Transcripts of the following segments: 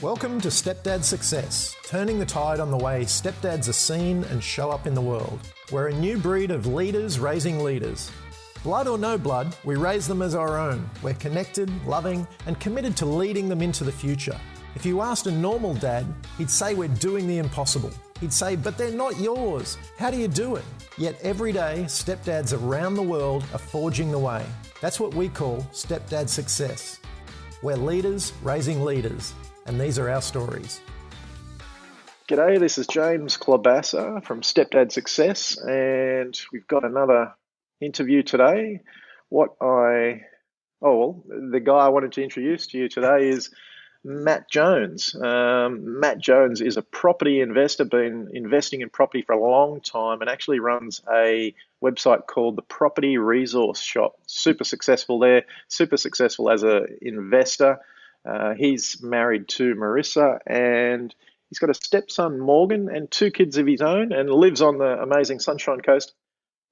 Welcome to Stepdad Success, turning the tide on the way stepdads are seen and show up in the world. We're a new breed of leaders raising leaders. Blood or no blood, we raise them as our own. We're connected, loving, and committed to leading them into the future. If you asked a normal dad, he'd say we're doing the impossible. He'd say, but they're not yours. How do you do it? Yet every day, stepdads around the world are forging the way. That's what we call Stepdad Success. We're leaders raising leaders. And these are our stories. G'day, this is James Klobassa from Stepdad Success, and we've got another interview today. The guy I wanted to introduce to you today is Matt Jones. Matt Jones is a property investor, been investing in property for a long time, and actually runs a website called the Property Resource Shop. Super successful there, super successful as an investor. He's married to Marissa, and he's got a stepson, Morgan, and 2 kids of his own, and lives on the amazing Sunshine Coast,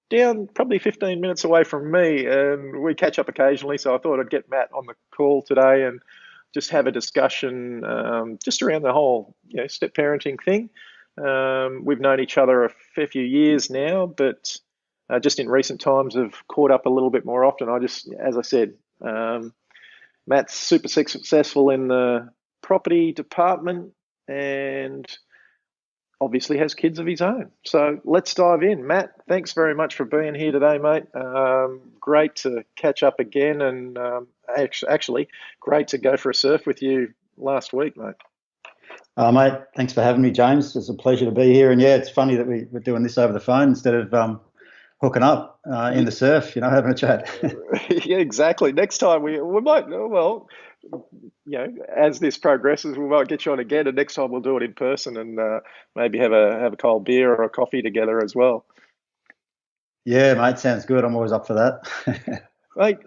down probably 15 minutes away from me. And we catch up occasionally, so I thought I'd get Matt on the call today and just have a discussion just around the whole step parenting thing. We've known each other a fair few years now, but just in recent times have caught up a little bit more often. As I said, Matt's super successful in the property department and obviously has kids of his own. So let's dive in. Matt, thanks very much for being here today, mate. Great to catch up again, and actually great to go for a surf with you last week, mate. Mate, thanks for having me, James. It's a pleasure to be here. And yeah, it's funny that we're doing this over the phone instead of hooking up in the surf, having a chat. Yeah, exactly. Next time we might, as this progresses, we might get you on again, and next time we'll do it in person and maybe have a cold beer or a coffee together as well. Yeah, mate, sounds good. I'm always up for that. Right.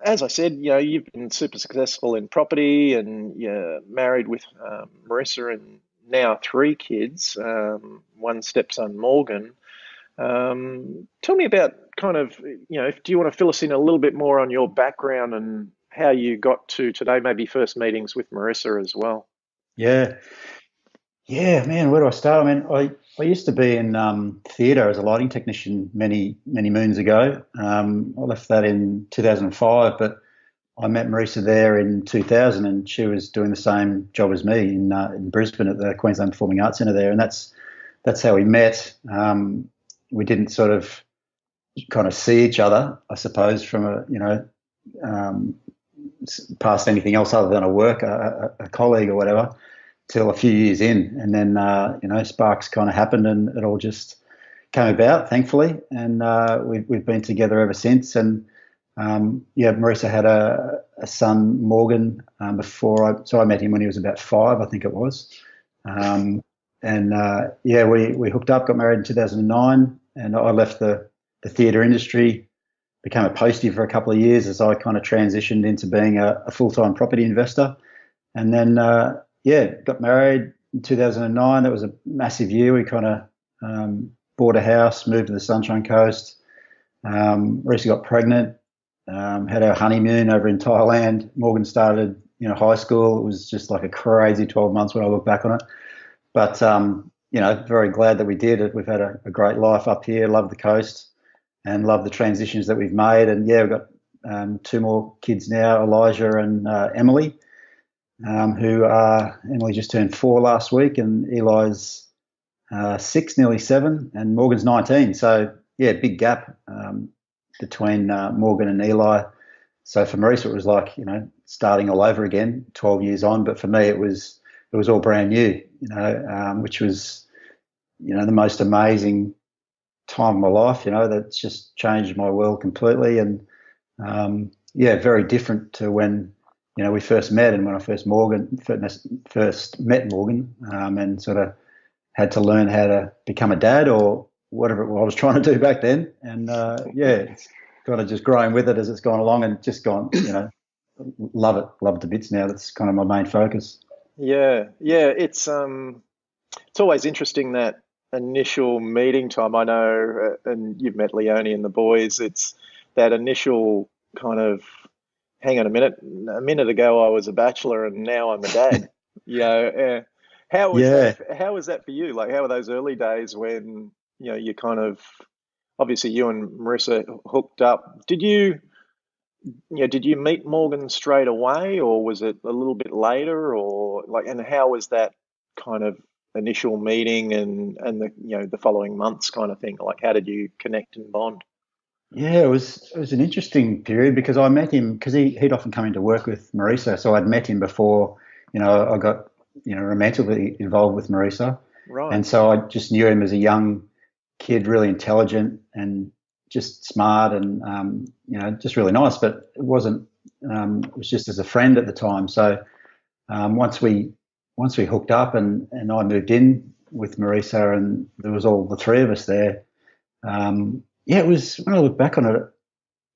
As I said, you've been super successful in property, and you're married with Marissa, and now 3 kids, 1 stepson, Morgan. Tell me about do you want to fill us in a little bit more on your background and how you got to today, maybe first meetings with Marissa as well? Yeah, man, where do I start? I mean, I used to be in theatre as a lighting technician many, many moons ago. I left that in 2005, but I met Marissa there in 2000, and she was doing the same job as me in Brisbane at the Queensland Performing Arts Centre there, and that's how we met. We didn't sort of kind of see each other, I suppose, from past anything else other than a colleague or whatever, till a few years in, and then sparks kind of happened, and it all just came about, thankfully, and we've been together ever since. And Marissa had a son, Morgan, so I met him when he was about 5, I think it was, we hooked up, got married in 2009, and I left the theatre industry, became a postie for a couple of years as I kind of transitioned into being a full-time property investor. And then, got married in 2009. That was a massive year. We kind of bought a house, moved to the Sunshine Coast. Marissa got pregnant, had our honeymoon over in Thailand. Morgan started, high school. It was just like a crazy 12 months when I look back on it. But, very glad that we did it. We've had a great life up here, love the coast, and love the transitions that we've made. And we've got 2 more kids now, Elijah and Emily, Emily just turned 4 last week, and Eli's 6, nearly 7, and Morgan's 19. So, big gap between Morgan and Eli. So for Marissa, it was like, starting all over again, 12 years on. But for me, it was all brand new, which was, the most amazing time of my life, that's just changed my world completely. And, very different to when, we first met, and when I first met Morgan, and sort of had to learn how to become a dad or whatever I was trying to do back then. And, it's kind of just growing with it as it's gone along, and just gone, love it to bits now. That's kind of my main focus. Yeah. It's always interesting, that initial meeting time. I know, and you've met Leonie and the boys. It's that initial kind of, hang on a minute ago I was a bachelor and now I'm a dad. How was that? Yeah, How was that for you? Like, how were those early days when you kind of obviously you and Marissa hooked up? Did you meet Morgan straight away, or was it a little bit later, or like? And how was that kind of initial meeting and the following months kind of thing? Like, how did you connect and bond? yeah, it was an interesting period because I met him because he'd often come into work with Marisa, so I'd met him before, I got romantically involved with Marisa, Right. and so I just knew him as a young kid, really intelligent and just smart and just really nice. But it wasn't. It was just as a friend at the time. So once we hooked up and I moved in with Marisa and there was all the three of us there. Yeah, it was when I look back on it,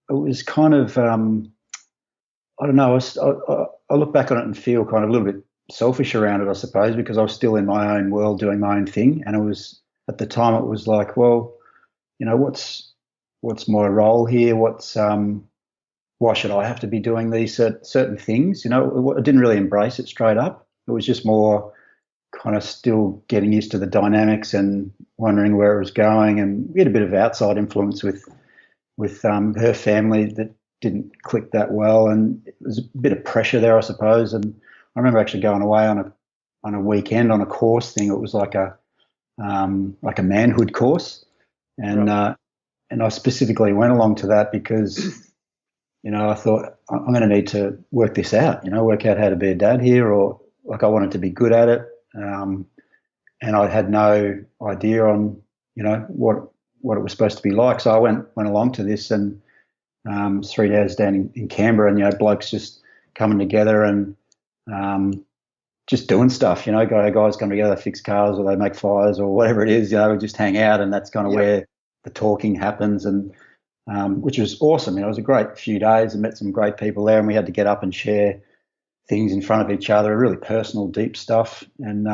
it was kind of I don't know. I look back on it and feel kind of a little bit selfish around it, I suppose, because I was still in my own world doing my own thing, and it was at the time it was like, well, what's my role here? Why should I have to be doing these certain things? I didn't really embrace it straight up. It was just more kind of still getting used to the dynamics and wondering where it was going. And we had a bit of outside influence with her family that didn't click that well, and it was a bit of pressure there, I suppose. And I remember actually going away on a weekend on a course thing. It was like a manhood course, and Right. and I specifically went along to that because I thought I'm going to need to work this out. Work out how to be a dad here, or like I wanted to be good at it. And I had no idea on what it was supposed to be like. So I went along to this, and 3 days down in Canberra, and blokes just coming together and just doing stuff. Guys come together, fix cars, or they make fires, or whatever it is. We just hang out, and that's kind of Yep. where the talking happens, and which was awesome. It was a great few days, and met some great people there, and we had to get up and share things in front of each other, really personal, deep stuff, and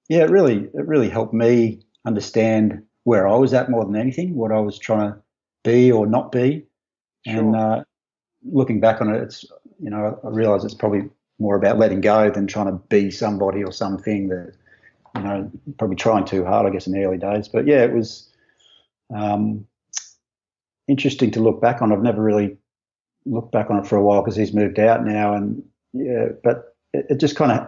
yeah, it really helped me understand where I was at more than anything, what I was trying to be or not be. And Sure. looking back on it, I realise it's probably more about letting go than trying to be somebody or something that, probably trying too hard, I guess, in the early days. But yeah, it was interesting to look back on. I've never really looked back on it for a while because he's moved out now, and yeah, but it just kind of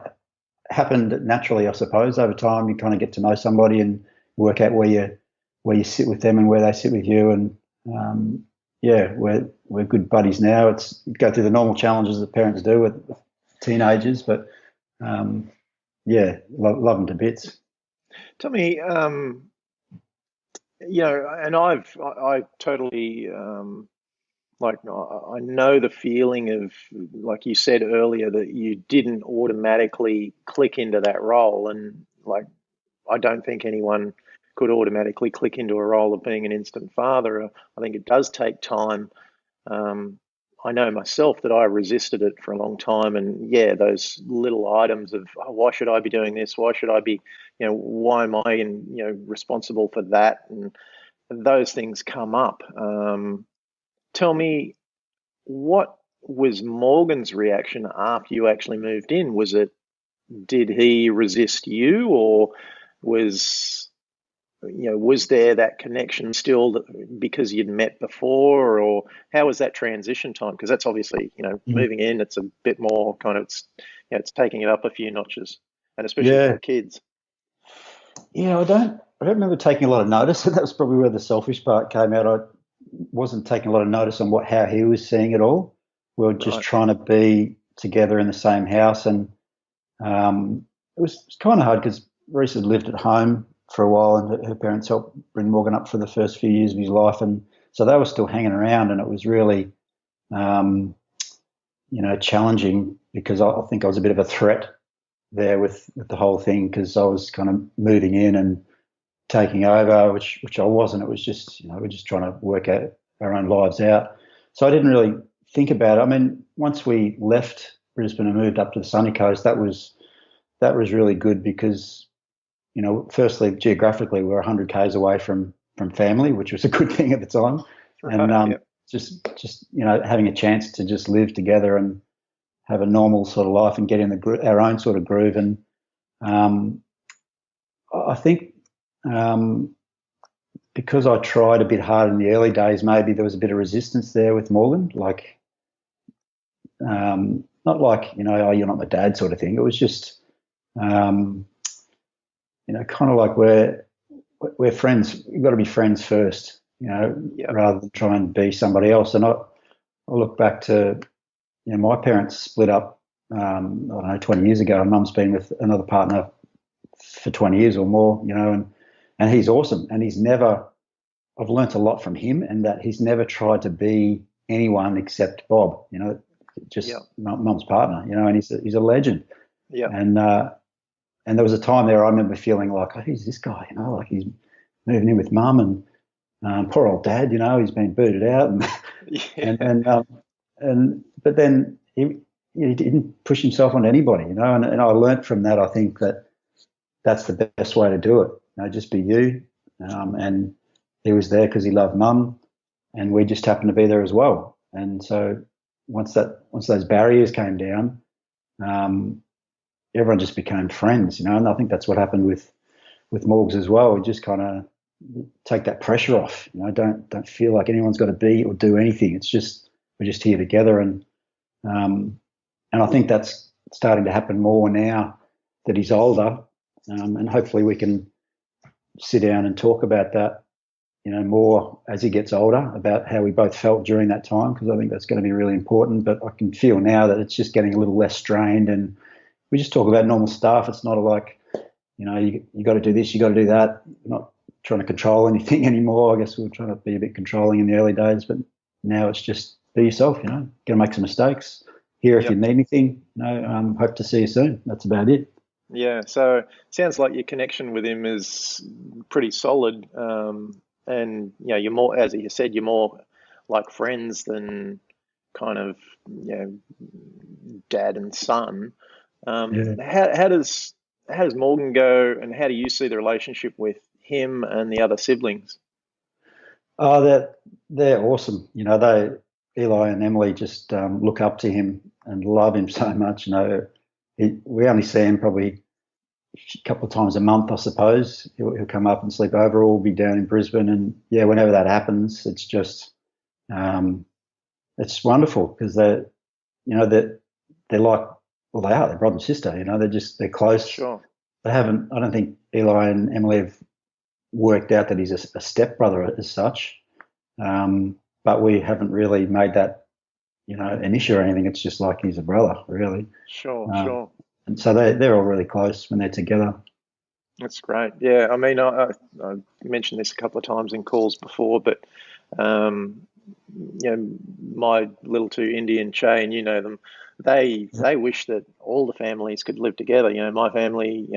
happened naturally, I suppose. Over time, you kind of get to know somebody and work out where you sit with them and where they sit with you, and yeah, we're good buddies now. It's go through the normal challenges that parents do with teenagers, but yeah, love them to bits. Tell me, and I totally like I know the feeling of, like you said earlier, that you didn't automatically click into that role, and like I don't think anyone could automatically click into a role of being an instant father. I think it does take time. Um, I know myself that I resisted it for a long time, and yeah, those little items of, oh, why should I be doing this? Why should I be, why am I responsible for that? And those things come up. Tell me, what was Morgan's reaction after you actually moved in? Did he resist you, or was, was there that connection still because you'd met before, or how was that transition time? Because that's obviously, Mhm. moving in, it's a bit more kind of, it's taking it up a few notches, and especially for Yeah, the kids. yeah. I don't remember taking a lot of notice. That was probably where the selfish part came out. I wasn't taking a lot of notice on how he was seeing it all. We were just Right. trying to be together in the same house, and it was kind of hard because Reese had lived at home for a while, and her parents helped bring Morgan up for the first few years of his life, and so they were still hanging around, and it was really, um, challenging because I think I was a bit of a threat there with the whole thing because I was kind of moving in and taking over, which I wasn't. It was just, we're just trying to work out our own lives out. So I didn't really think about it. I mean, once we left Brisbane and moved up to the sunny coast, that was really good because, firstly geographically we were 100 k's away from family, which was a good thing at the time, and Right. Yeah. just having a chance to just live together and have a normal sort of life and get in our own sort of groove. And I think because I tried a bit hard in the early days, maybe there was a bit of resistance there with Morgan, like not like, oh, you're not my dad sort of thing. It was just, kind of like we're friends. You've got to be friends first, rather than try and be somebody else. And I look back to, my parents split up, I don't know, 20 years ago, and Mum's been with another partner for 20 years or more, and he's awesome. And I've learnt a lot from him, and that he's never tried to be anyone except Bob, just Mum's partner, and he's a legend. Yeah. And there was a time there I remember feeling like, oh, who's this guy? Like he's moving in with Mum, and poor old Dad, he's been booted out, and but then he didn't push himself on anybody, and I learnt from that. I think that's the best way to do it. Just be you, and he was there because he loved Mum, and we just happened to be there as well. And so once those barriers came down, everyone just became friends, and I think that's what happened with Morgs as well. We just kind of take that pressure off. Don't feel like anyone's got to be or do anything. It's just we're just here together, and I think that's starting to happen more now that he's older, and hopefully we can sit down and talk about that, more as he gets older, about how we both felt during that time, because I think that's going to be really important. But I can feel now that it's just getting a little less strained, and we just talk about normal stuff. It's not like, you got to do this, you got to do that. We're not trying to control anything anymore. I guess we were trying to be a bit controlling in the early days, but now it's just be yourself, going to make some mistakes. Here if you need anything, hope to see you soon. That's about it. Yeah, so it sounds like your connection with him is pretty solid. And, you're more, as you said, you're more like friends than kind of, dad and son. How does Morgan go, and how do you see the relationship with him and the other siblings? Oh, they're awesome. Eli and Emily just look up to him and love him so much. We only see him probably a couple of times a month, I suppose. He'll come up and sleep over, or we'll be down in Brisbane. And whenever that happens, it's just it's wonderful, because they're like, well, they are, they're brother and sister. They're close. Sure. I don't think Eli and Emily have worked out that he's a stepbrother as such. But we haven't really made that, an issue or anything. It's just like he's a brother, really. Sure. And so they're all really close when they're together. That's great. Yeah, I mean, I mentioned this a couple of times in calls before, but my little two Indian chain, them, they wish that all the families could live together. My family,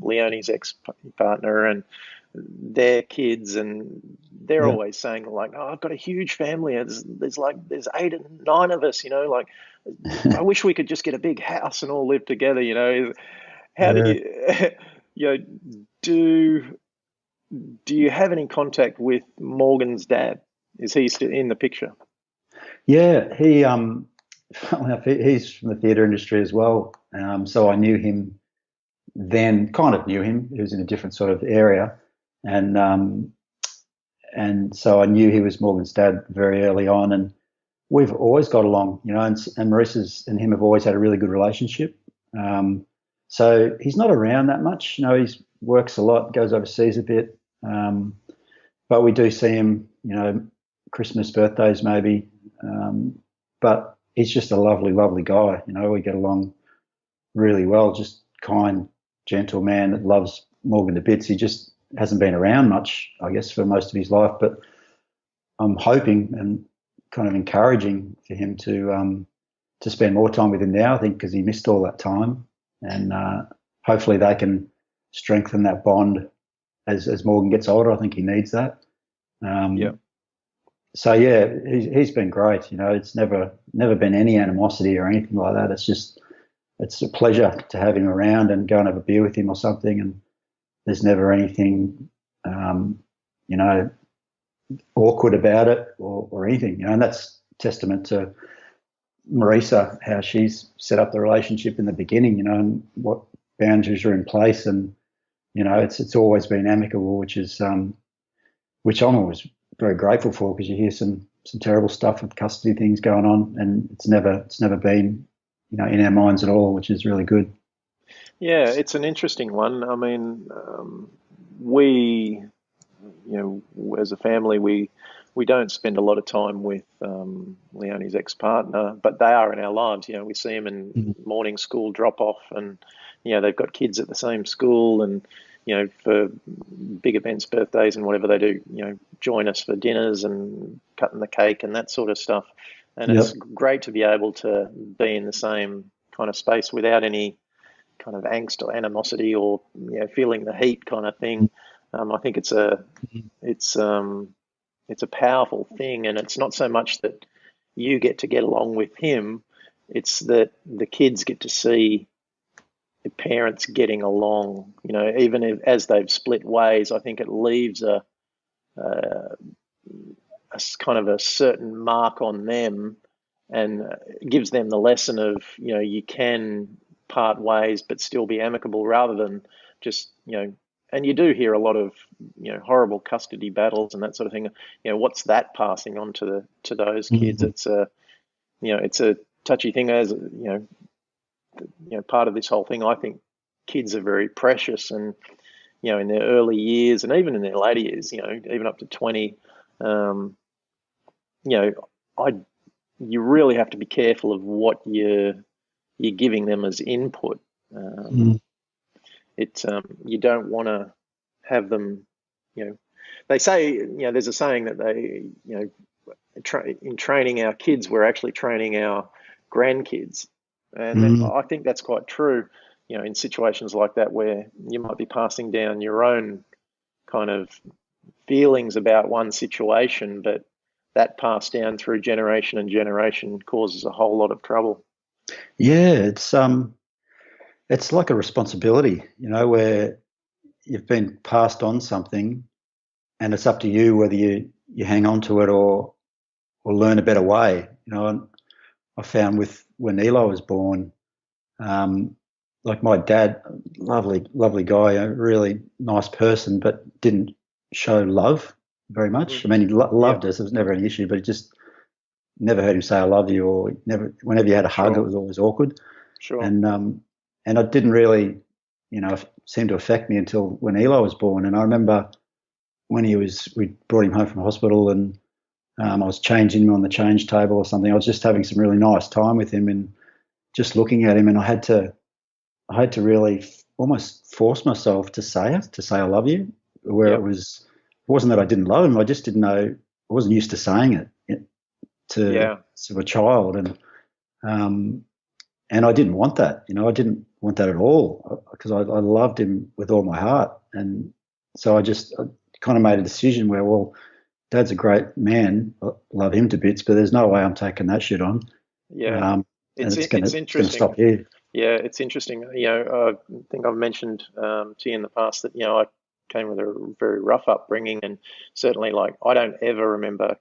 Leonie's ex-partner and their kids, and they're always saying like, "Oh, I've got a huge family. There's 8 and 9 of us. I wish we could just get a big house and all live together." How do you, do you have any contact with Morgan's dad? Is he still in the picture? Yeah, he's from the theatre industry as well. So I knew him then, kind of knew him. He was in a different sort of area. And so I knew he was Morgan's dad very early on, and we've always got along, and Maurice and him have always had a really good relationship. So he's not around that much, he works a lot, goes overseas a bit, but we do see him, Christmas, birthdays maybe, but he's just a lovely, lovely guy. We get along really well, just kind, gentle man that loves Morgan to bits. He just hasn't been around much, I guess, for most of his life, but I'm hoping and kind of encouraging for him to spend more time with him now, I think, because he missed all that time, and hopefully they can strengthen that bond as Morgan gets older. I think he needs that. So yeah, he's been great. It's never been any animosity or anything like that. It's a pleasure to have him around and go and have a beer with him or something, and there's never anything, awkward about it or anything, and that's testament to Marisa, how she's set up the relationship in the beginning, and what boundaries are in place, and it's always been amicable, which I'm always very grateful for, because you hear some terrible stuff with custody things going on, and it's never been in our minds at all, which is really good. Yeah, it's an interesting one. I mean, we, as a family, we don't spend a lot of time with Leonie's ex-partner, but they are in our lives. We see them in morning school drop-off, and they've got kids at the same school, and for big events, birthdays, and whatever they do, join us for dinners and cutting the cake and that sort of stuff. And It's great to be able to be in the same kind of space without any kind of angst or animosity or feeling the heat kind of thing. I think it's a powerful thing, and it's not so much that you get along with him; it's that the kids get to see the parents getting along. Even as they've split ways, I think it leaves a kind of a certain mark on them, and gives them the lesson of you can part ways but still be amicable, rather than just and you do hear a lot of horrible custody battles and that sort of thing. What's that passing on to those kids? It's a touchy thing. As part of this whole thing, I think kids are very precious, and in their early years and even in their later years, even up to 20, you really have to be careful of what you're giving them as input. You don't want to have them, they say, there's a saying that they, in training our kids, we're actually training our grandkids. And I think that's quite true, in situations like that, where you might be passing down your own kind of feelings about one situation, but that passed down through generation and generation causes a whole lot of trouble. Yeah, it's like a responsibility, where you've been passed on something, and it's up to you whether you hang on to it or learn a better way. And I found when Eli was born, like my dad, lovely guy, a really nice person, but didn't show love very much. I mean, he loved us. It was never an issue, but it just never heard him say "I love you," or never. Whenever you had a hug, it was always awkward. Sure. And it didn't really, seem to affect me until when Eli was born. And I remember when we brought him home from hospital, and I was changing him on the change table or something. I was just having some really nice time with him and just looking at him, and I had to really almost force myself to say I love you, where it wasn't that I didn't love him. I just didn't know, I wasn't used to saying it to a child. And I didn't want that, I didn't want that at all, because I loved him with all my heart. And so I kind of made a decision where, well, Dad's a great man, I love him to bits, but there's no way I'm taking that shit on. Yeah. It's interesting. It's going to stop here. Yeah, it's interesting. I think I've mentioned to you in the past that, I came with a very rough upbringing, and certainly, I don't ever remember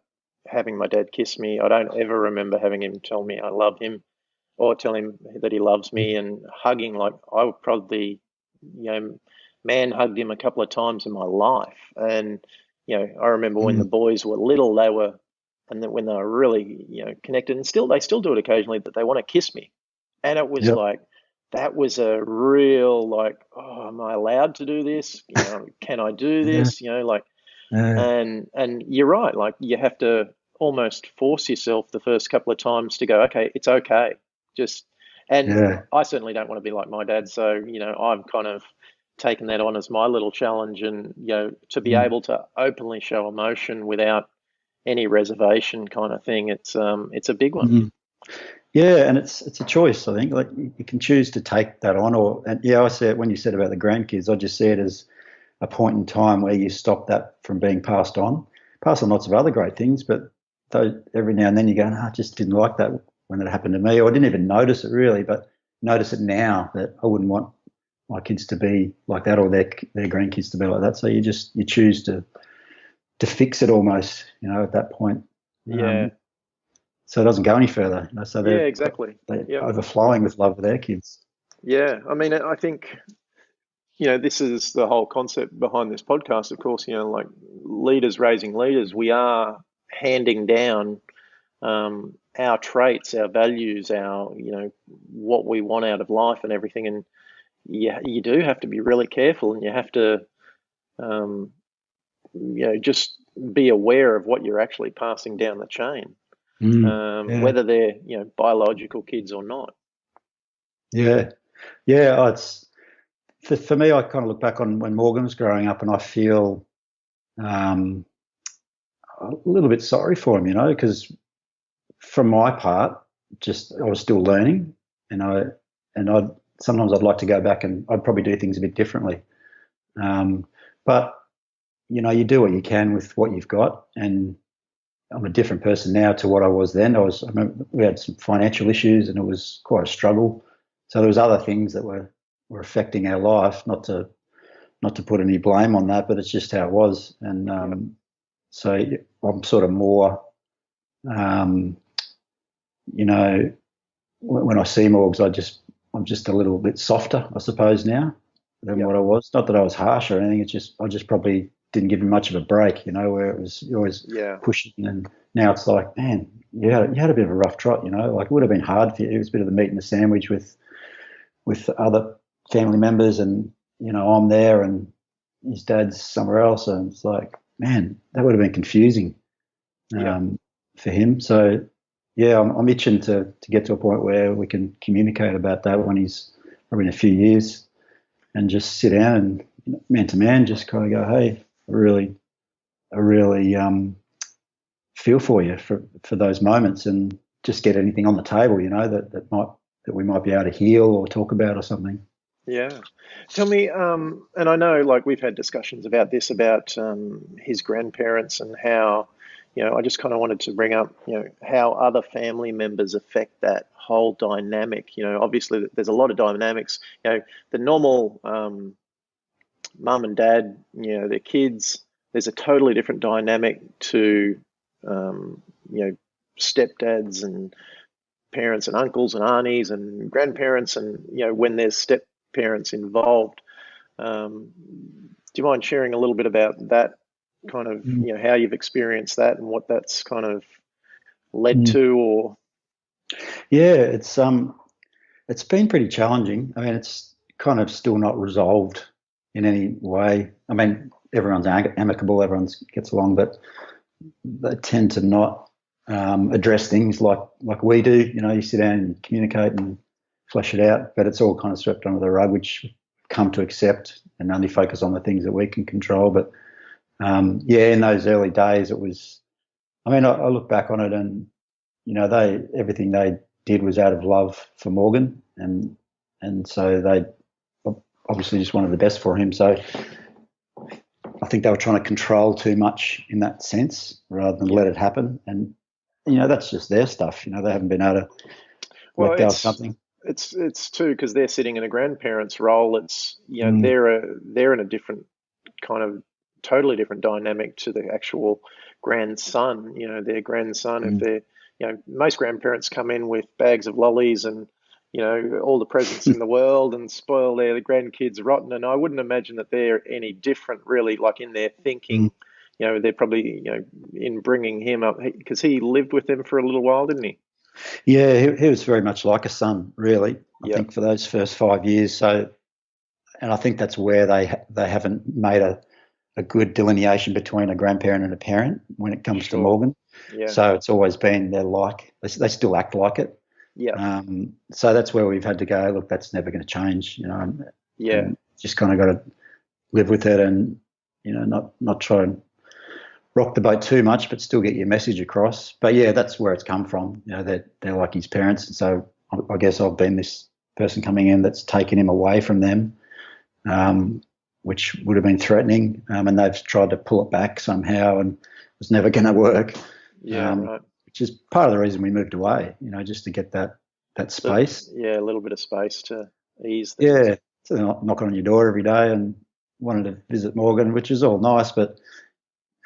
having my dad kiss me. I don't ever remember having him tell me I love him or tell him that he loves me, and hugging. I would probably, man hugged him a couple of times in my life. And, I remember when the boys were little, and then when they were really, connected, and they still do it occasionally, that they want to kiss me. And it was that was a real, oh, am I allowed to do this? Can I do this? And you're right. You have to almost force yourself the first couple of times to go, okay, it's okay. I certainly don't want to be like my dad. So, I've kind of taken that on as my little challenge, and, to be able to openly show emotion without any reservation kind of thing. It's a big one. Yeah, and it's a choice, I think. You can choose to take that on, I see it when you said about the grandkids, I just see it as a point in time where you stop that from being passed on lots of other great things, but every now and then you go, I just didn't like that when it happened to me, or I didn't even notice it really, but notice it now, that I wouldn't want my kids to be like that, or their grandkids to be like that. So you choose to fix it almost, at that point. Yeah. so it doesn't go any further. So Yeah, they're exactly. Yeah. overflowing with love for their kids. Yeah. I mean, I think, this is the whole concept behind this podcast, of course, like leaders raising leaders. We are handing down our traits, our values, our, what we want out of life and everything. And yeah, you do have to be really careful, and you have to, just be aware of what you're actually passing down the chain, Yeah. whether they're, biological kids or not. Yeah. Yeah. It's for me, I kind of look back on when Morgan was growing up, and I feel a little bit sorry for him, because from my part, just I was still learning, and I sometimes I'd like to go back and I'd probably do things a bit differently. But you do what you can with what you've got, and I'm a different person now to what I was then. I remember we had some financial issues, and it was quite a struggle. So there was other things that were affecting our life. Not to put any blame on that, but it's just how it was. And so I'm sort of more, when I see Morgs, I'm just a little bit softer, I suppose, now than what I was. Not that I was harsh or anything. It's just I just probably didn't give him much of a break, where it was always pushing. And now it's like, man, you had a bit of a rough trot, like it would have been hard for you. It was a bit of the meat and the sandwich with other family members, and I'm there and his dad's somewhere else, and it's like, man, that would have been confusing for him. So yeah, I'm itching to get to a point where we can communicate about that when he's probably in a few years, and just sit down and man to man, just kind of go, hey, I really feel for you for those moments, and just get anything on the table, that we might be able to heal or talk about or something. Yeah. Tell me, and I know like we've had discussions about this, about his grandparents, and how, I just kind of wanted to bring up, how other family members affect that whole dynamic. Obviously there's a lot of dynamics, the normal mum and dad, their kids, there's a totally different dynamic to, stepdads and parents and uncles and aunties and grandparents, and, when there's step parents involved. Do you mind sharing a little bit about that kind of, how you've experienced that and what that's kind of led to? Or yeah, it's been pretty challenging. I mean, it's kind of still not resolved in any way. I mean, everyone's amicable, everyone gets along, but they tend to not address things like we do. You sit down and communicate and flesh it out, but it's all kind of swept under the rug, which we've come to accept and only focus on the things that we can control. But in those early days, it was, I mean, I look back on it, and everything they did was out of love for Morgan, and so they obviously just wanted the best for him. So I think they were trying to control too much in that sense rather than let it happen. And that's just their stuff. They haven't been able to work out something. It's too, because they're sitting in a grandparent's role. It's they're in a different kind of totally different dynamic to the actual grandson. Their grandson. If they're most grandparents come in with bags of lollies and all the presents in the world and spoil the grandkids rotten. And I wouldn't imagine that they're any different, really, like in their thinking. They're probably in bringing him up, because he lived with them for a little while, didn't he? Yeah, he was very much like a son, really. I think for those first 5 years. So, and I think that's where they haven't made a good delineation between a grandparent and a parent when it comes to Morgan. Yeah. So it's always been they still act like it. Yeah. So that's where we've had to go, look, that's never going to change. And just kind of got to live with it, and not try and rock the boat too much, but still get your message across. But yeah, that's where it's come from. They're like his parents, and so I guess I've been this person coming in that's taken him away from them, which would have been threatening, and they've tried to pull it back somehow, and it was never going to work. Right. Which is part of the reason we moved away, just to get that space. A little bit of space to ease things. Yeah, so they're not knocking on your door every day and wanted to visit Morgan, which is all nice, but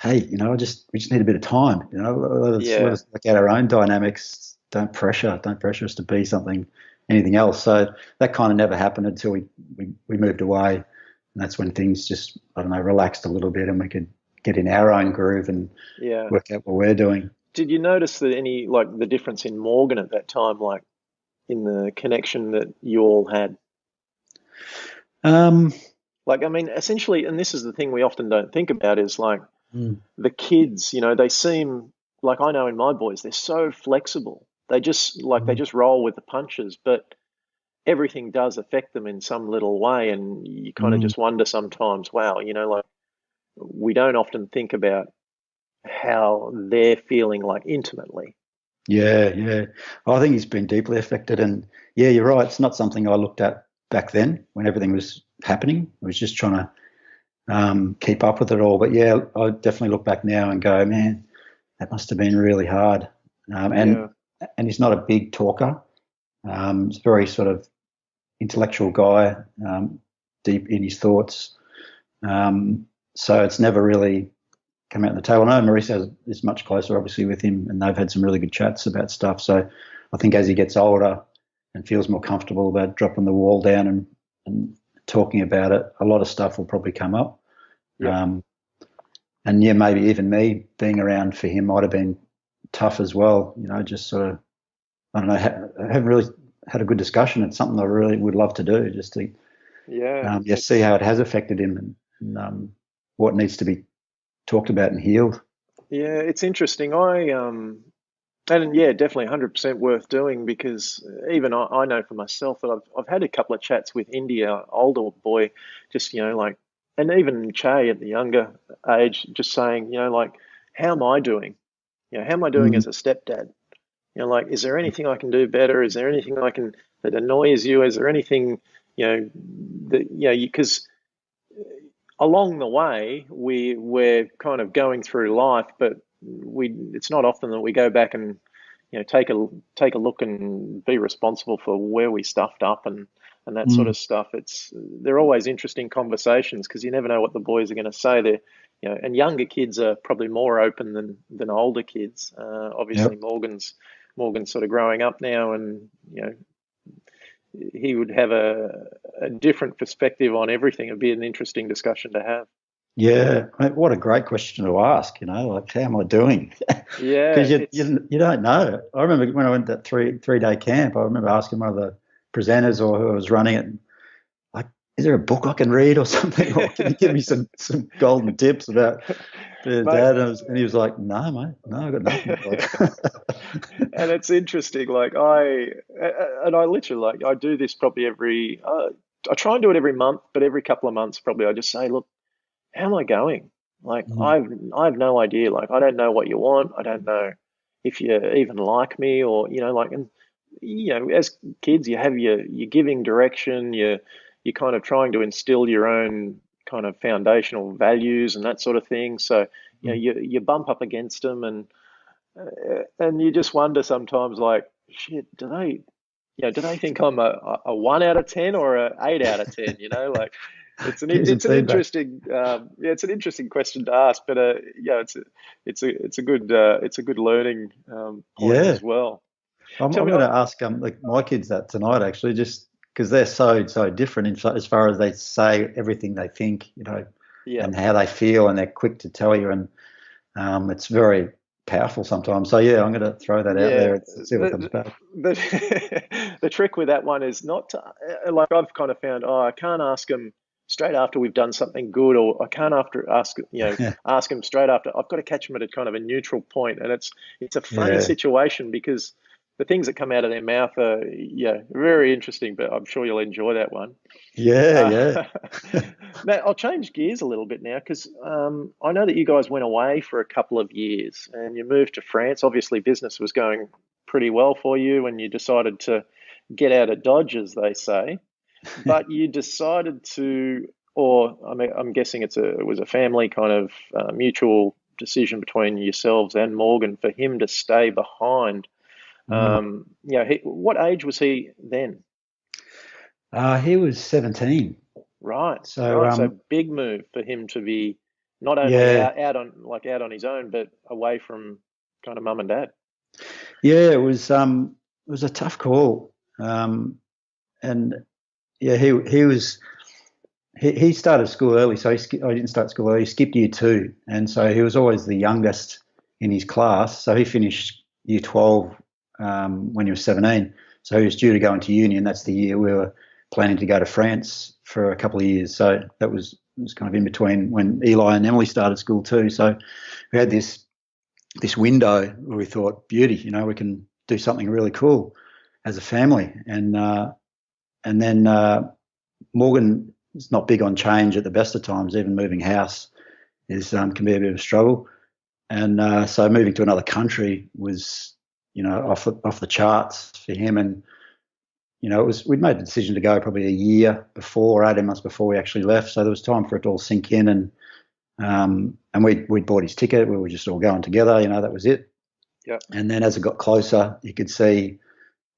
hey, we just need a bit of time. Let us look at our own dynamics. Don't pressure us to be anything else. So that kind of never happened until we moved away, and that's when things just, I don't know, relaxed a little bit, and we could get in our own groove and work out what we're doing. Did you notice that any like the difference in Morgan at that time, like in the connection that you all had? Like, I mean, essentially, and this is the thing we often don't think about is like the kids, they seem like, I know in my boys, they're so flexible. They just they just roll with the punches, but everything does affect them in some little way. And you kind of just wonder sometimes, wow, like we don't often think about how they're feeling like intimately. Yeah. I think he's been deeply affected, and yeah, you're right. It's not something I looked at back then when everything was happening. I was just trying to keep up with it all. But yeah, I definitely look back now and go, man, that must have been really hard. And he's not a big talker. He's a very sort of intellectual guy, deep in his thoughts. So it's never really come out on the table. I know Marisa is much closer, obviously, with him, and they've had some really good chats about stuff. So I think as he gets older and feels more comfortable about dropping the wall down and talking about it, a lot of stuff will probably come up. Yep. And yeah, maybe even me being around for him might have been tough as well. Just sort of, I don't know, I haven't really had a good discussion. It's something I really would love to do, just to see how it has affected him and what needs to be talked about and healed. Yeah, it's interesting. And yeah, definitely 100% worth doing, because even I know for myself that I've had a couple of chats with India, older boy, just, like, and even Che at the younger age, just saying, like, how am I doing? How am I doing as a stepdad? Like, is there anything I can do better? Is there anything that annoys you? Is there anything, because along the way, we're kind of going through life, but it's not often that we go back and take a look and be responsible for where we stuffed up and that sort of stuff. They're always interesting conversations, because you never know what the boys are going to say. They're and younger kids are probably more open than older kids. Obviously, Morgan's sort of growing up now, and he would have a different perspective on everything. It'd be an interesting discussion to have. Yeah, what a great question to ask. Like, how am I doing? Yeah, because you don't know. I remember when I went to that three-day camp, I remember asking one of the presenters or who was running it, like, is there a book I can read or something? Or can you give me some golden tips about Dad? And he was like, no, mate, no, I've got nothing. And it's interesting. Like I literally, I do this probably I try and do it every month, but every couple of months probably I just say, look, how am I going? Like I have no idea. Like I don't know what you want. I don't know if you even like me, or and as kids you have your giving direction. You're kind of trying to instill your own kind of foundational values and that sort of thing. So you bump up against them, and you just wonder sometimes, like, shit, do they think I'm a 1 out of 10 or a 8 out of 10? Like it's an interesting it's an interesting question to ask, but it's a good learning point as well. I'm going to ask like my kids that tonight, actually, just because they're so different as far as they say everything they think, and how they feel, and they're quick to tell you, and it's very powerful sometimes. So yeah, I'm going to throw that out there and see what comes back. The trick with that one is not to, like I've kind of found, I can't ask them straight after we've done something good, or I can't ask them straight after. I've got to catch them at a kind of a neutral point, and it's a funny situation, because the things that come out of their mouth are very interesting. But I'm sure you'll enjoy that one. Yeah. Matt, I'll change gears a little bit now, because I know that you guys went away for a couple of years and you moved to France. Obviously, business was going pretty well for you, and you decided to get out of Dodge, as they say. But you decided to, or I mean, I'm guessing it was a family kind of mutual decision between yourselves and Morgan for him to stay behind. What age was he then? He was 17. Right. So So big move for him to be Not only Yeah, out on his own, but away from kind of mum and dad. yeah, it was a tough call, and yeah, he started school early, so I didn't start school early. He skipped year 2, and so he was always the youngest in his class. So he finished year 12 when he was 17. So he was due to go into uni, and that's the year we were planning to go to France for a couple of years. So that was kind of in between when Eli and Emily started school too. So we had this window where we thought, beauty, we can do something really cool as a family. And then Morgan is not big on change at the best of times. Even moving house can be a bit of a struggle. And so moving to another country was, off the charts for him. And we'd made the decision to go probably a year before, 18 months before we actually left. So there was time for it to all sink in. And we'd bought his ticket. We were just all going together. That was it. Yeah. And then as it got closer, you could see,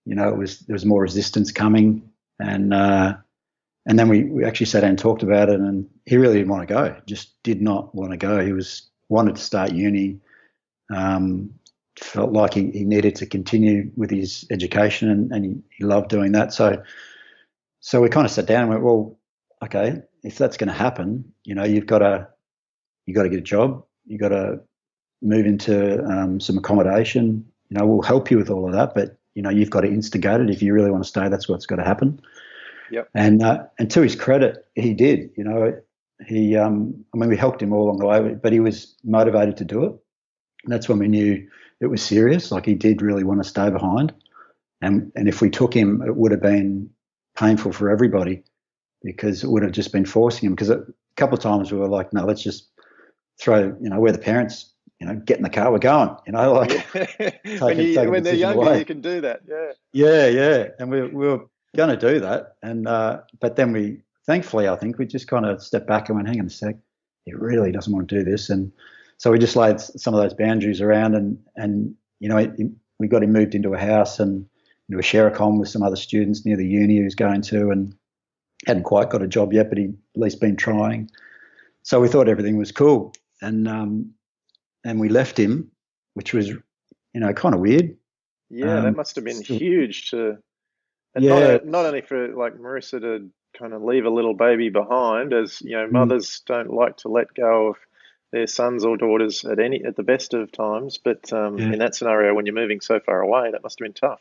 there was more resistance coming. And then we actually sat down and talked about it, and he really didn't want to go. Just did not want to go. He wanted to start uni. Felt like he needed to continue with his education, and he loved doing that. So we kind of sat down and went, well, okay, if that's going to happen, you've got to get a job. You've got to move into some accommodation. We'll help you with all of that, but you've got to instigate it. If you really want to stay, that's what's got to happen. Yep. And to his credit, he did. We helped him all along the way, but he was motivated to do it. And that's when we knew it was serious. Like, he did really want to stay behind. And if we took him, it would have been painful for everybody, because it would have just been forcing him. Because a couple of times we were like, no, let's just throw, we're the parents, get in the car, we're going, when they're younger, away. You can do that. Yeah. Yeah. And we were going to do that. And, but then thankfully, I think we just kind of stepped back and went, hang on a sec, he really doesn't want to do this. And so we just laid some of those boundaries around, and we got him moved into a house and into a share accom with some other students near the uni he was going to, and hadn't quite got a job yet, but he'd at least been trying. So we thought everything was cool. And we left him, which was, kind of weird. Yeah, that must have been huge to, and not only for like Marissa to kind of leave a little baby behind, as mothers don't like to let go of their sons or daughters at the best of times, but in that scenario, when you're moving so far away, that must have been tough.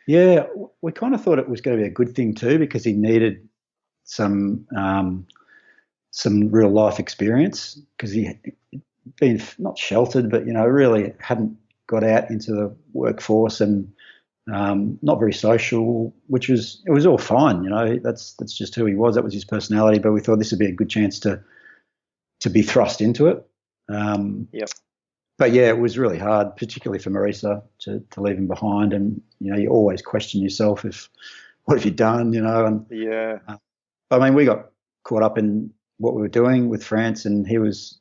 Yeah, we kind of thought it was going to be a good thing too, because he needed some real life experience, because he been not sheltered, but really hadn't got out into the workforce, and not very social, it was all fine. That's just who he was. That was his personality. But we thought this would be a good chance to be thrust into it. Yep. But yeah, it was really hard, particularly for Marisa, to leave him behind. And you always question yourself, what have you done? And yeah. We got caught up in what we were doing with France, and he was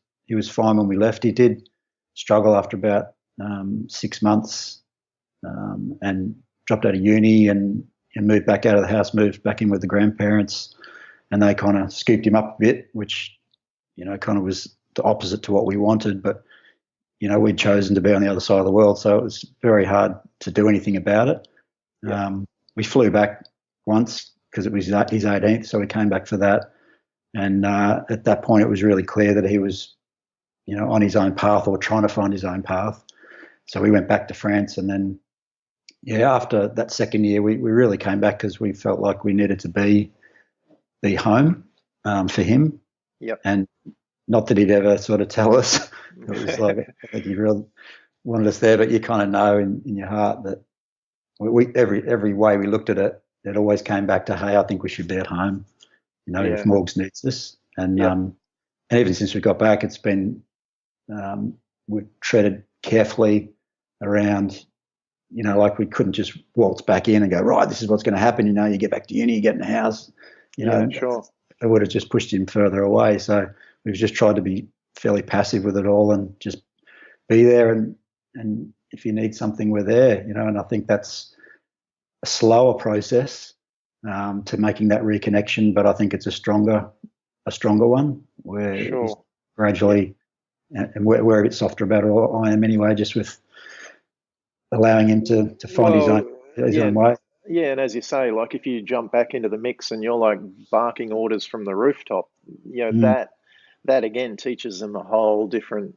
fine when we left. He did struggle after about 6 months, and dropped out of uni and moved back out of the house, moved back in with the grandparents, and they kind of scooped him up a bit, which kind of was the opposite to what we wanted. But we'd chosen to be on the other side of the world, so it was very hard to do anything about it. Yeah. We flew back once because it was his 18th, so we came back for that. And at that point, it was really clear that he was, on his own path, or trying to find his own path. So we went back to France, and then, after that second year, we really came back because we felt like we needed to be home for him. Yep. And not that he'd ever sort of tell us. It was like, I think he really wanted us there, but you kind of know in your heart that every way we looked at it, it always came back to, hey, I think we should be at home. If Morgs needs this. And and even since we got back, it's been, we've treaded carefully around, like we couldn't just waltz back in and go, right, this is what's going to happen. You get back to uni, you get in the house, sure. It would have just pushed him further away. So we've just tried to be fairly passive with it all and just be there. And if you need something, we're there, and I think that's a slower process to making that reconnection, but I think it's a stronger one where sure. gradually, and we're a bit softer about it. I am anyway, just with allowing him to find his own way. Yeah, and as you say, like if you jump back into the mix and you're like barking orders from the rooftop, that again teaches them a whole different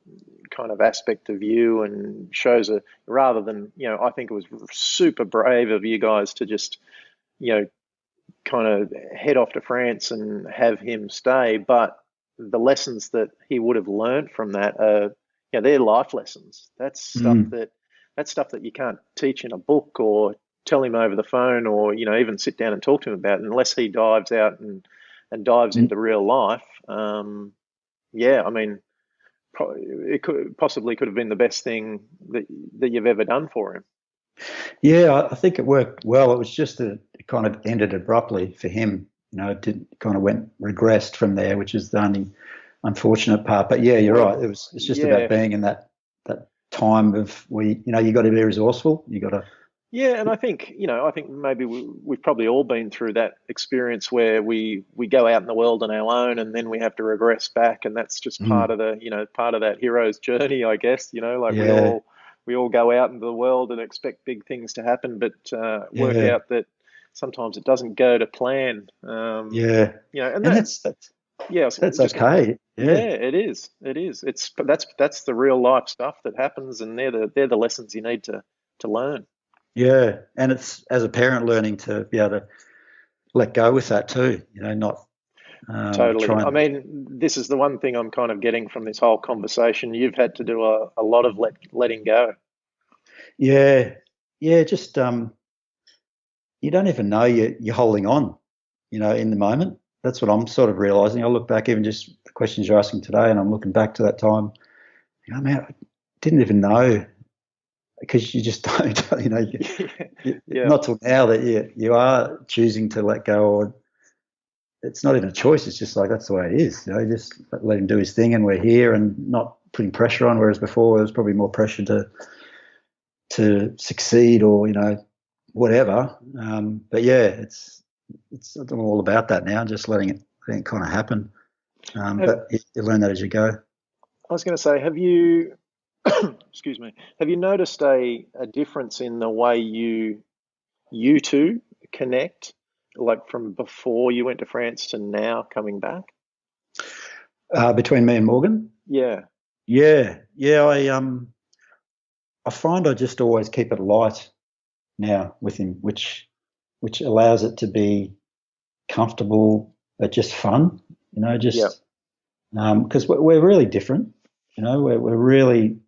kind of aspect of you and shows rather than, I think it was super brave of you guys to just, kind of head off to France and have him stay. But the lessons that he would have learned from that are, they're life lessons. That's stuff that you can't teach in a book or tell him over the phone or, even sit down and talk to him about unless he dives out and dives into real life. I mean, it could have been the best thing that you've ever done for him. Yeah, I think it worked well. It was just that it kind of ended abruptly for him. It kind of regressed from there, which is the only unfortunate part. But yeah, you're right. It's just about being in that time of you got to be resourceful. You got to. Yeah, and I think maybe we've probably all been through that experience where we go out in the world on our own and then we have to regress back, and that's just part of that hero's journey, I guess. We all go out into the world and expect big things to happen, but work out that sometimes it doesn't go to plan. And that's okay. Yeah, it is. That's the real life stuff that happens, and they're the lessons you need to learn. Yeah, and it's as a parent learning to be able to let go with that too. Not totally. I mean, this is the one thing I'm kind of getting from this whole conversation. You've had to do a lot of letting go. Yeah. Just you don't even know you're holding on. In the moment. That's what I'm sort of realizing. I look back, even just the questions you're asking today, and I'm looking back to that time. Man, I didn't even know. Because you just don't, not till now that you are choosing to let go, or it's not even a choice. It's just like that's the way it is. Just let him do his thing, and we're here, and not putting pressure on. Whereas before, there was probably more pressure to succeed, or whatever. But yeah, it's all about that now. Just letting it kind of happen. But you learn that as you go. I was going to say, have you? Excuse me. Have you noticed a difference in the way you two connect, like from before you went to France to now coming back? Between me and Morgan? Yeah. I find I just always keep it light now with him, which allows it to be comfortable but just fun. Because we're really different. We're really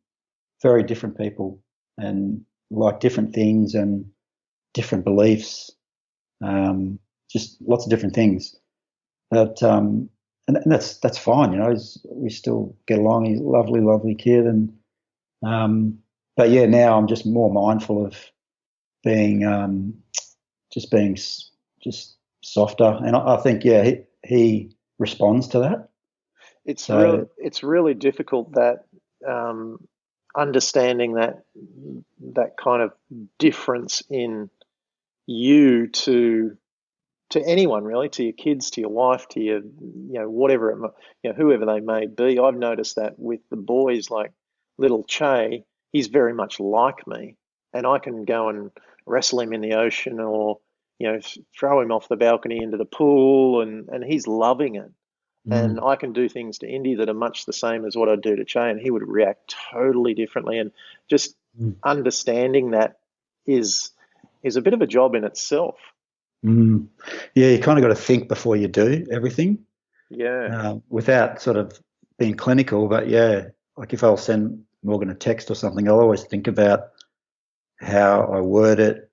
very different people and like different things and different beliefs, just lots of different things. But and that's fine, we still get along. He's a lovely, lovely kid, and but yeah, now I'm just more mindful of being just softer, and I think he responds to that. It's really difficult that. Understanding that kind of difference in you to anyone really, to your kids, to your wife, to your whatever whoever they may be. I've noticed that with the boys, like little Che, he's very much like me, and I can go and wrestle him in the ocean or throw him off the balcony into the pool, and he's loving it. And I can do things to Indy that are much the same as what I do to Che, and he would react totally differently. And just understanding that is a bit of a job in itself. Yeah, you kind of got to think before you do everything. Yeah. Without sort of being clinical, but yeah, like if I'll send Morgan a text or something, I'll always think about how I word it,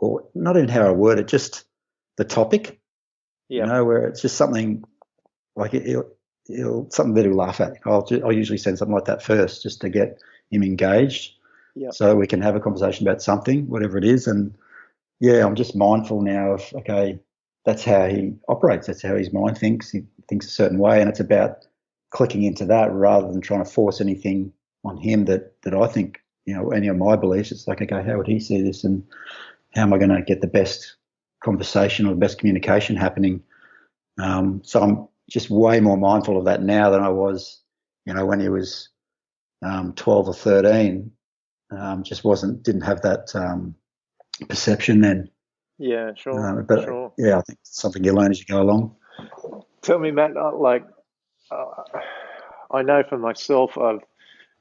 or not even how I word it, just the topic. Yeah. Where it's just something. Like he'll something that he'll laugh at. I'll usually send something like that first, just to get him engaged, so we can have a conversation about something, whatever it is. And I'm just mindful now of that's how he operates. That's how his mind thinks. He thinks a certain way, and it's about clicking into that rather than trying to force anything on him that I think any of my beliefs. It's like, okay, how would he see this, and how am I going to get the best conversation or the best communication happening? So I'm just way more mindful of that now than I was when he was 12 or 13, just didn't have that perception then. Yeah, sure, But sure. yeah, I think it's something you learn as you go along. Tell me, Matt, I know for myself,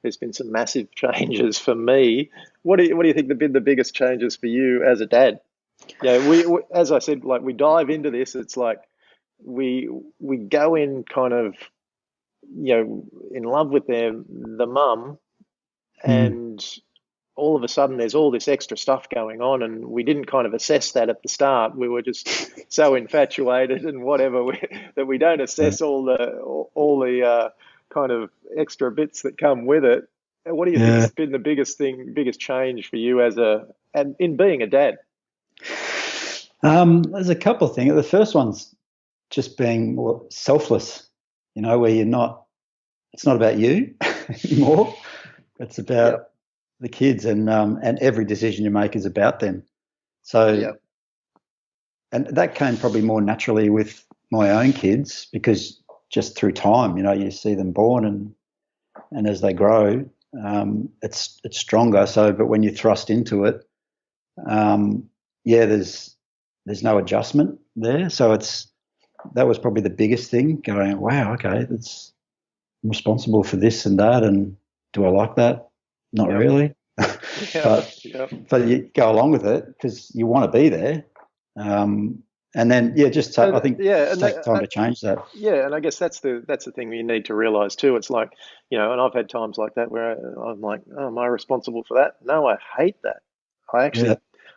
there's been some massive changes for me. What do you think have been the biggest changes for you as a dad? Yeah, we as I said, like we dive into this, it's like we we go in kind of, in love with the mum, Mm. and all of a sudden there's all this extra stuff going on, and we didn't kind of assess that at the start. We were just so infatuated and whatever that we don't Yeah. assess all the kind of extra bits that come with it. And what do you Yeah. think's been the biggest change for you and in being a dad? There's a couple of things. The first one's just being more selfless, where it's not about you anymore. It's about Yep, the kids, and every decision you make is about them. So, yep, and that came probably more naturally with my own kids, because just through time, you see them born, and as they grow, it's stronger. So, but when you thrust into it, yeah, there's no adjustment there. So that was probably the biggest thing. Going, wow, okay, I'm responsible for this and that, and do I like that? Not yep, really, yep, but yep. you go along with it because you want to be there. And then I think Yeah, just take time to change that. yeah, and I guess that's the thing you need to realize too. It's like, and I've had times like that where I'm like, oh, am I responsible for that? No, I hate that. Yeah,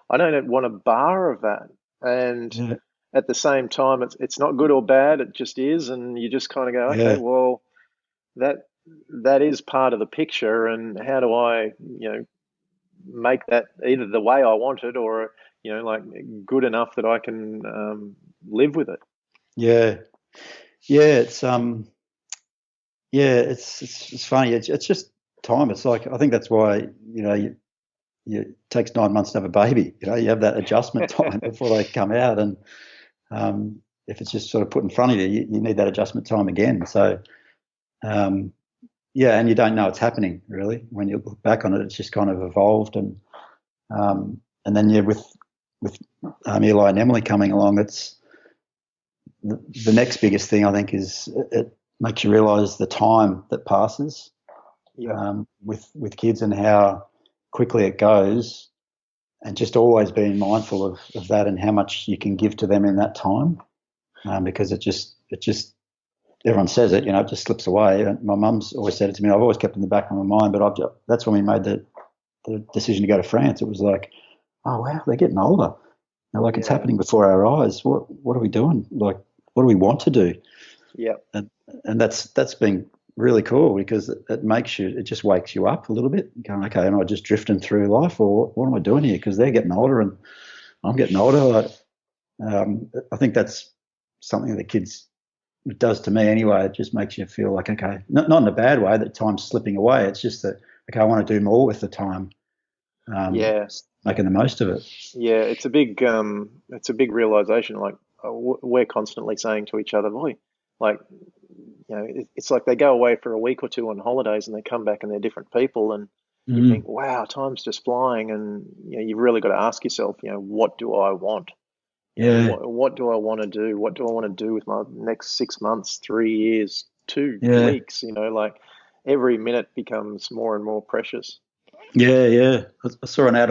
I don't want a bar of that. And yeah, at the same time, it's not good or bad. It just is, and you just kind of go, okay, yeah, well, that that is part of the picture, and how do I, make that either the way I want it or, like good enough that I can live with it. yeah, yeah. It's funny. It's just time. It's like, I think that's why it takes 9 months to have a baby. You have that adjustment time before they come out, and if it's just sort of put in front of you, you need that adjustment time again. So yeah, and you don't know it's happening really when you look back on it. It's just kind of evolved, and then with Eli and Emily coming along, it's the next biggest thing I think is it makes you realise the time that passes Yeah, with kids, and how quickly it goes, and just always being mindful of that, and how much you can give to them in that time, because it just everyone says it, it just slips away. And my mum's always said it to me. I've always kept it in the back of my mind, but that's when we made the decision to go to France. It was like, oh wow, they're getting older. Like, it's yeah, happening before our eyes. What are we doing? Like, what do we want to do? yeah, And that's been really cool, because it just wakes you up a little bit, going, okay, am I just drifting through life, or what am I doing here? Because they're getting older and I'm getting older. I think that's something that kids it does to me anyway. It just makes you feel like, okay, not in a bad way that time's slipping away. It's just that, okay, I want to do more with the time, yeah, making the most of it. yeah. It's a big realization. Like we're constantly saying to each other, boy, like it's like they go away for a week or two on holidays and they come back and they're different people, and you think, Mm. wow, time's just flying, and you've really got to ask yourself, what do I want? Yeah, What do I want to do? What do I want to do with my next 6 months, 3 years, two yeah, weeks? Like every minute becomes more and more precious. yeah, yeah. I saw an ad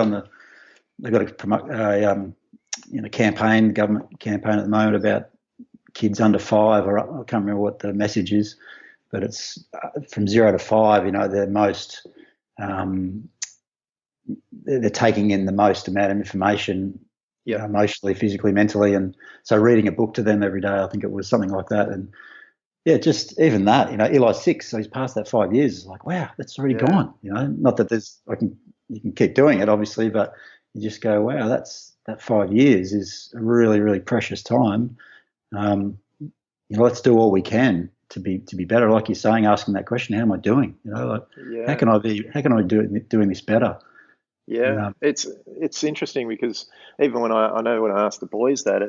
they've got a campaign, government campaign at the moment about kids under 5, or I can't remember what the message is, but it's from 0 to 5. They're most um, they're taking in the most amount of information, Yep. emotionally, physically, mentally, and so reading a book to them every day, I think it was something like that. And yeah, just even that, Eli's 6, so he's past that 5 years. It's like, wow, that's already Yeah. gone. Not that you can keep doing it, obviously, but you just go, wow, that 5 years is a really, really precious time. Let's do all we can to be better. Like you're saying, asking that question, how am I doing? Like, how Yeah. can I do doing this better? Yeah. Um, It's interesting because even when I know when I ask the boys that,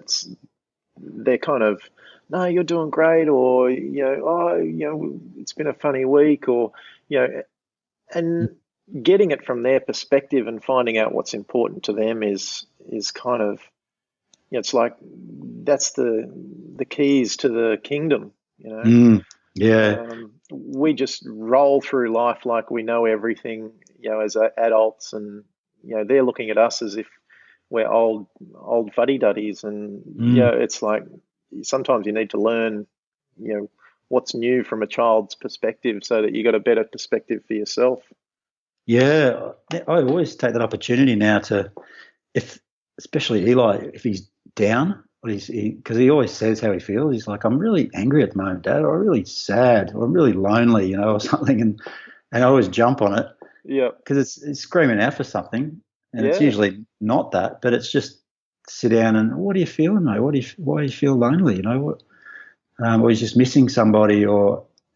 they're kind of no, you're doing great, or oh, it's been a funny week, or and getting it from their perspective and finding out what's important to them is kind of, it's like that's the keys to the kingdom, Yeah. We just roll through life like we know everything, as adults, and they're looking at us as if we're old fuddy-duddies, and Mm. it's like sometimes you need to learn, what's new from a child's perspective so that you got a better perspective for yourself. Yeah, I always take that opportunity now to, if especially Eli, if he's down, because he always says how he feels. He's like, I'm really angry at the moment, Dad, or I'm really sad, or I'm really lonely, or something, and I always jump on it Yeah, because it's screaming out for something, and it's yeah, usually not that, but it's just sit down and what are you feeling, mate? Why do you feel lonely? Or he's just missing somebody,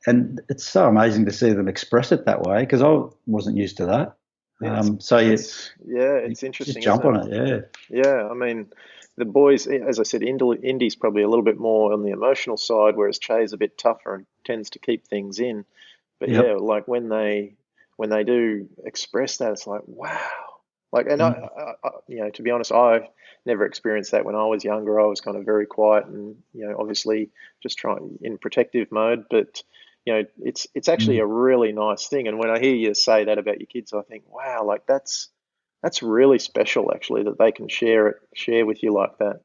and it's so amazing to see them express it that way because I wasn't used to that. So you it's just interesting, jump isn't it? on it, Yeah, I mean, the boys, as I said, Indy's probably a little bit more on the emotional side, whereas Che's a bit tougher and tends to keep things in. But yeah. yeah, like when they do express that, it's like wow. Like, and Yep. to be honest, I've never experienced that when I was younger. I was kind of very quiet and obviously just trying in protective mode. But it's actually Mm. a really nice thing. And when I hear you say that about your kids, I think, wow, like that's really special actually that they can share with you like that.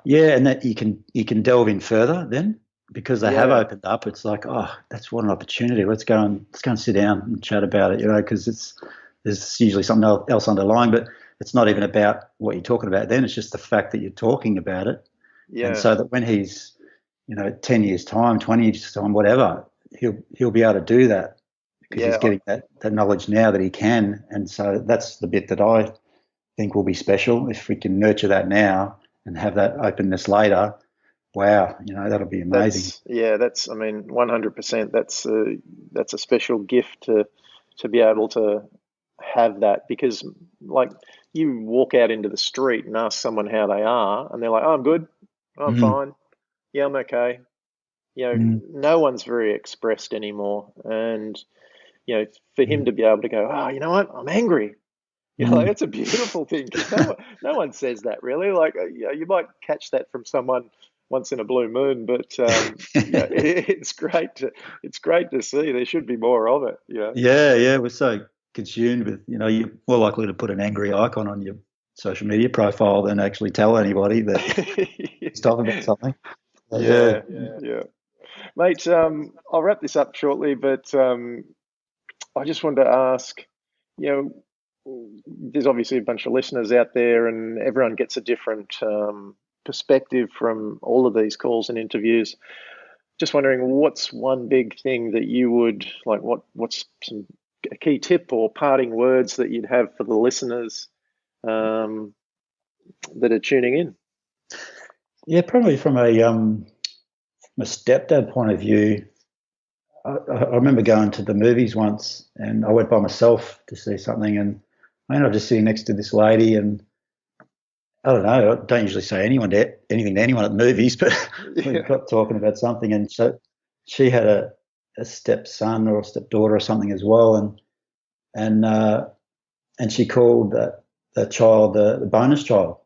Yeah, and that you can delve in further then because they have Yeah, opened up. It's like, oh, that's what an opportunity. Let's go and sit down and chat about it. Because there's usually something else underlying, but it's not even about what you're talking about. Then it's just the fact that you're talking about it, and yeah, so that when he's 10 years time, 20 years time, whatever, he'll be able to do that because he's yeah, getting that knowledge now that he can, and so that's the bit that I think will be special if we can nurture that now and have that openness later. Wow, that'll be amazing. that's I mean 100%. That's a special gift to be able to have that, because like you walk out into the street and ask someone how they are and they're like, oh, I'm good, I'm Mm, fine, yeah, I'm okay. mm, No one's very expressed anymore, and for him mm, to be able to go, oh, you know what, I'm angry. Like mm. it's a beautiful thing because no one says that really. Like you might catch that from someone once in a blue moon, but it's great to see. There should be more of it. Yeah, yeah, we're so consumed with, you're more likely to put an angry icon on your social media profile than actually tell anybody that it's talking about something. Yeah. Yeah, yeah, mate. I'll wrap this up shortly, but I just wanted to ask, you there's obviously a bunch of listeners out there, and everyone gets a different perspective from all of these calls and interviews. Just wondering, what's one big thing that you would like? What's a key tip or parting words that you'd have for the listeners um, that are tuning in? Yeah, probably from a stepdad point of view. I remember going to the movies once and I went by myself to see something and I ended up just sitting next to this lady and I don't know, I don't usually say anything to anyone at movies, but we Yeah. got talking about something and so she had a stepson or a stepdaughter or something as well and and she called the child the bonus child.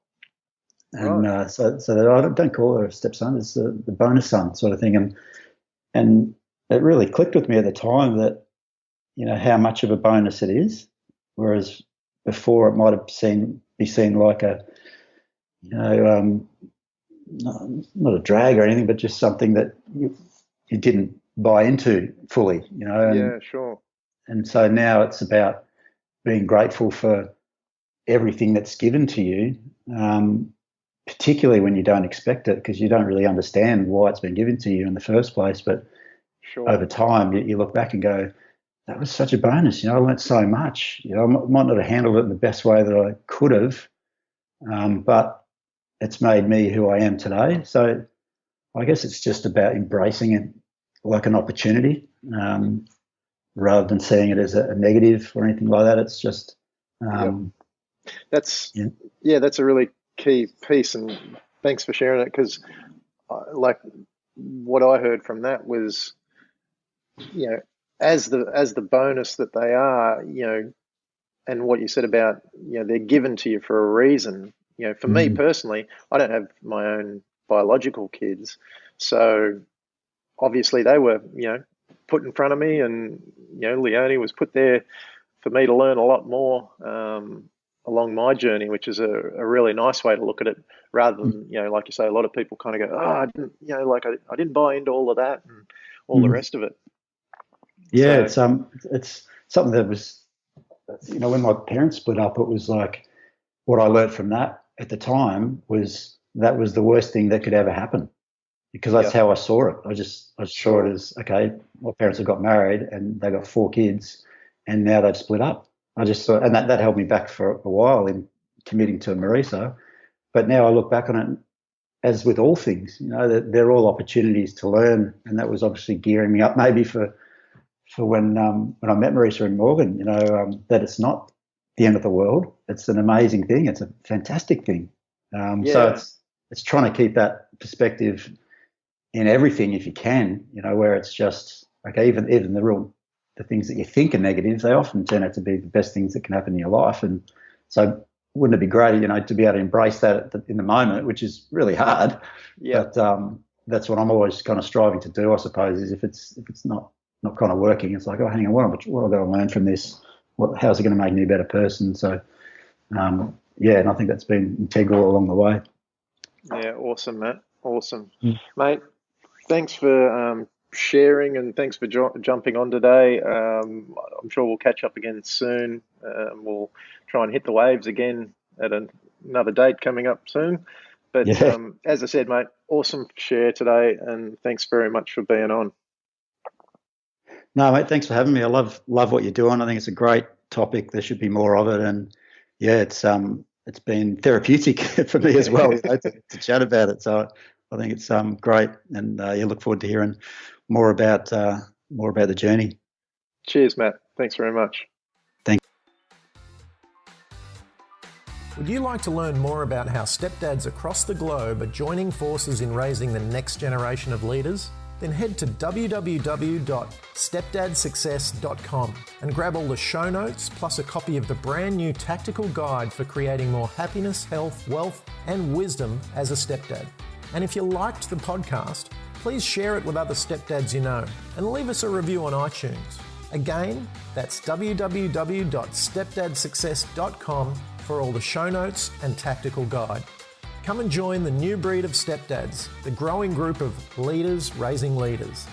And Right. so I don't call her a stepson, it's the bonus son sort of thing. And it really clicked with me at the time that how much of a bonus it is, whereas before it might have be seen like a you know not a drag or anything, but just something that you didn't buy into fully, Yeah. Sure. and so now it's about being grateful for everything that's given to you, particularly when you don't expect it because you don't really understand why it's been given to you in the first place, but Sure. over time you look back and go, that was such a bonus. I learnt so much. I might not have handled it in the best way that I could have, but it's made me who I am today. So I guess it's just about embracing it like an opportunity, rather than seeing it as a negative or anything like that. It's just, Yep. um, That's yeah, yeah. That's a really key piece, and thanks for sharing it because like what I heard from that was, as the bonus that they are, and what you said about, they're given to you for a reason. For me personally, I don't have my own biological kids, so obviously they were, put in front of me, and Leonie was put there for me to learn a lot more along my journey, which is a really nice way to look at it, rather than, like you say, a lot of people kind of go, I didn't, I didn't buy into all of that and all the rest of it. Yeah, so, it's something that was, when my parents split up, it was like, what I learned from that at the time was that was the worst thing that could ever happen, because that's how I saw it. I saw it as, okay, my parents have got married and they got 4 kids, and now they've split up. I just thought, and that held me back for a while in committing to Marisa. But now I look back on it, as with all things, they're all opportunities to learn, and that was obviously gearing me up maybe for when I met Marisa and Morgan, that it's not the end of the world. It's an amazing thing. It's a fantastic thing. So it's trying to keep that perspective in everything if you can, where it's just, okay, even the things that you think are negatives, they often turn out to be the best things that can happen in your life. And so wouldn't it be great, to be able to embrace that in the moment, which is really hard. Yeah. But that's what I'm always kind of striving to do, I suppose, is if it's not kind of working, it's like, oh, hang on, what have I got to learn from this? How's it going to make me a better person? So, and I think that's been integral along the way. Yeah, awesome, Matt. Awesome. Mate, thanks for sharing, and thanks for jumping on today. I'm sure we'll catch up again soon. We'll try and hit the waves again at another date coming up soon. But as I said, mate, awesome share today, and thanks very much for being on. No, mate, thanks for having me. I love what you're doing. I think it's a great topic. There should be more of it, and it's been therapeutic for me as well to chat about it. So I think it's great, and look forward to hearing more about the journey. Cheers, Matt. Thanks very much. Thanks. Would you like to learn more about how stepdads across the globe are joining forces in raising the next generation of leaders? Then head to www.stepdadsuccess.com and grab all the show notes plus a copy of the brand new tactical guide for creating more happiness, health, wealth, and wisdom as a stepdad. And if you liked the podcast, please share it with other stepdads you know and leave us a review on iTunes. Again, that's www.stepdadsuccess.com for all the show notes and tactical guide. Come and join the new breed of stepdads, the growing group of leaders raising leaders.